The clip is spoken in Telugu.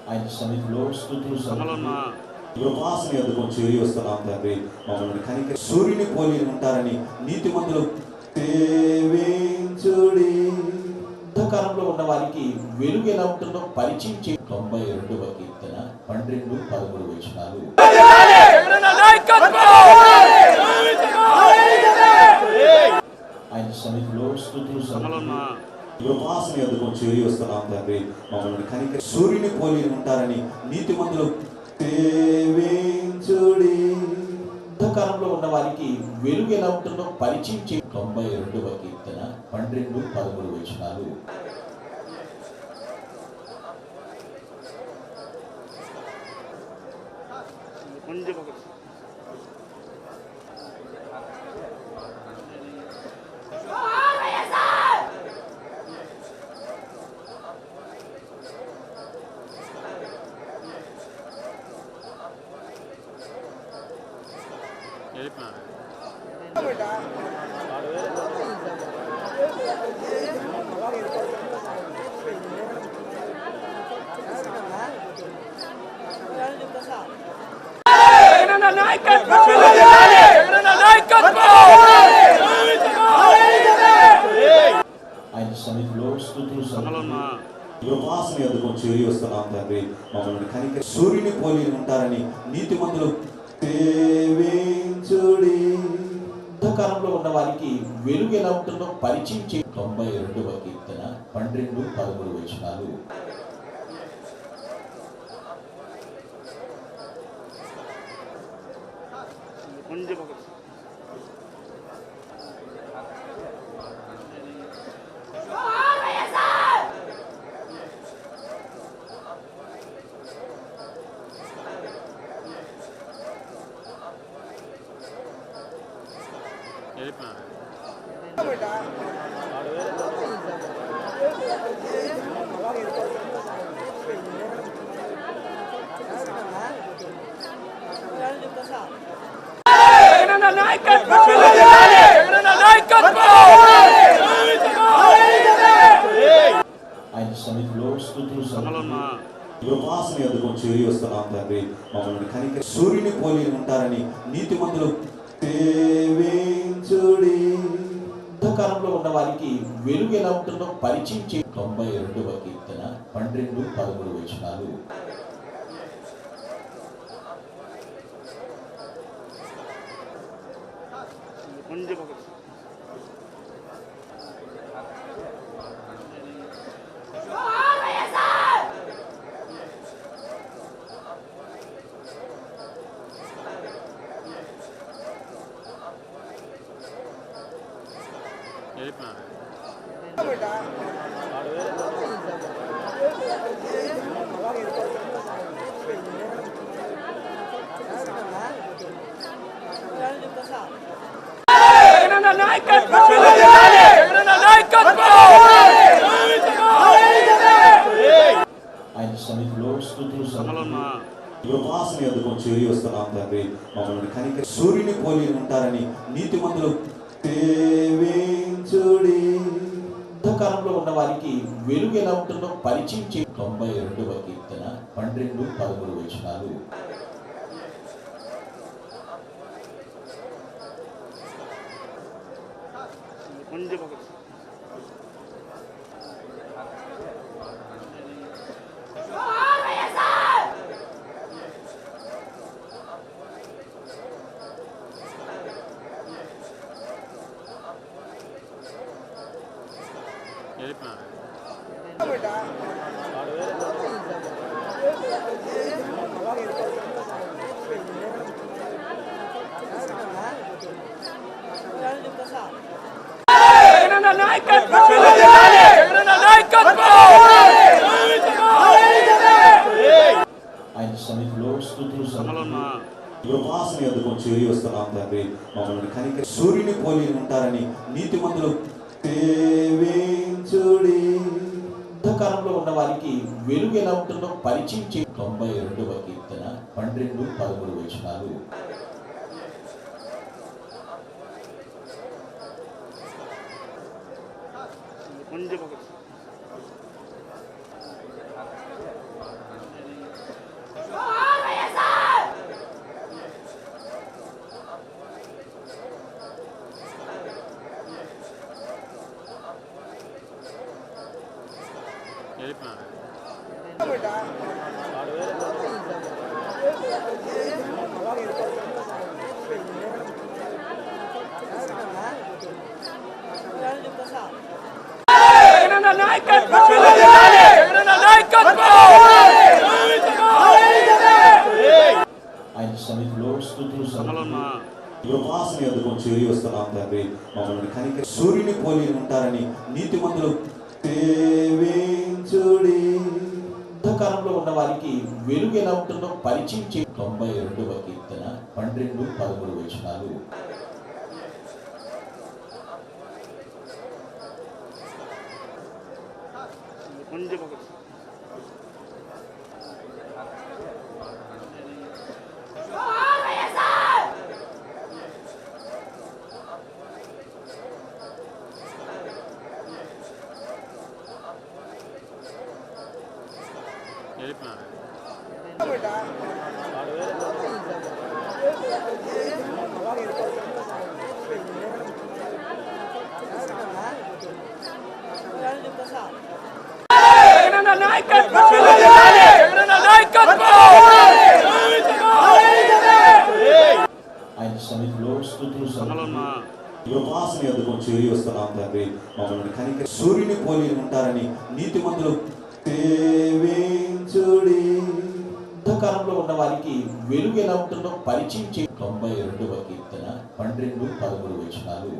ఆయన సన్నిధిలో స్తుతులు కృపాసన ఎదుర్కొని చేరి వస్తున్నాం తండ్రి. మమ్మల్ని కనిక సూర్యుని పోలి ఉంటారని నీతిమంతులు సేవించుడి. అంధకారంలో ఉన్న వారికి వెలుగు ఎలా ఉంటుందో పరిచయం చే 92వ కీర్తన 12-13 వచనాలు. ఆయన సన్నిధిలో స్తుతులు కృపాసన ఎదుర్కొని చేరి వస్తున్నాం తండ్రి. మమ్మల్ని కనిక సూర్యుని పోలి ఉంటారని నీతిమంతులు సేవించుడి. అంధకారంలో ఉన్న వారికి వెలుగు ఎలా ఉంటుందో పరిచయం చే 92వ కీర్తన 12-13 వచనాలు. ఆయన సన్నిధిలో స్తుతులు కృపాసన ఎదుర్కొని చేరి వస్తున్నాం తండ్రి. మమ్మల్ని కనిక సూర్యుని పోలి ఉంటారని నీతిమంతులు సేవించుడి. అంధకారంలో ఉన్న వారికి వెలుగు ఎలా ఉంటుందో పరిచయం చే 92వ కీర్తన 12-13 వచనాలు. ఆయన సన్నిధిలో స్తుతులు కృపాసన ఎదుర్కొని చేరి వస్తున్నాం తండ్రి. మమ్మల్ని కనిక సూర్యుని పోలి ఉంటారని నీతిమంతులు సేవించుడి. అంధకారంలో ఉన్న వారికి వెలుగు ఎలా ఉంటుందో పరిచయం చే 92వ కీర్తన 12-13 వచనాలు. ఆయన సన్నిధిలో స్తుతులు కృపాసన ఎదుర్కొని చేరి వస్తున్నాం తండ్రి. మమ్మల్ని కనిక సూర్యుని పోలి ఉంటారని నీతిమంతులు సేవించుడి. అంధకారంలో ఉన్న వారికి వెలుగు ఎలా ఉంటుందో పరిచయం చే 92వ కీర్తన 12-13 వచనాలు. ఆయన సన్నిధిలో స్తుతులు కృపాసన ఎదుర్కొని చేరి వస్తున్నాం తండ్రి. మమ్మల్ని కనిక సూర్యుని పోలి ఉంటారని నీతిమంతులు సేవించుడి. అంధకారంలో ఉన్న వారికి వెలుగు ఎలా ఉంటుందో పరిచయం చే 92వ కీర్తన 12-13 వచనాలు. ఆయన సన్నిధిలో స్తుతులు కృపాసన ఎదుగు చేరి వస్తున్నాం తండ్రి. మమ్మల్ని కనికరించి సూర్యుని పోలి ఉంటారని నీతిమంతులు సేవించుడి. అంధకారంలో ఉన్న వారికి వెలుగు ఎలా ఉంటుందో పరిచయం చే 92వ కీర్తన 12-13 వచనాలు. ఆయన సన్నిధిలో స్తుతులు కృపాసన ఎదుగు చేరి వస్తున్నాం తండ్రి. మమ్మల్ని కనికరించి సూర్యుని పోలి ఉంటారని నీతిమంతులు సేవించుడి. అంధకారంలో ఉన్న వారికి వెలుగు ఎలా ఉంటుందో పరిచయం చే 92వ కీర్తన 12-13 వచనాలు.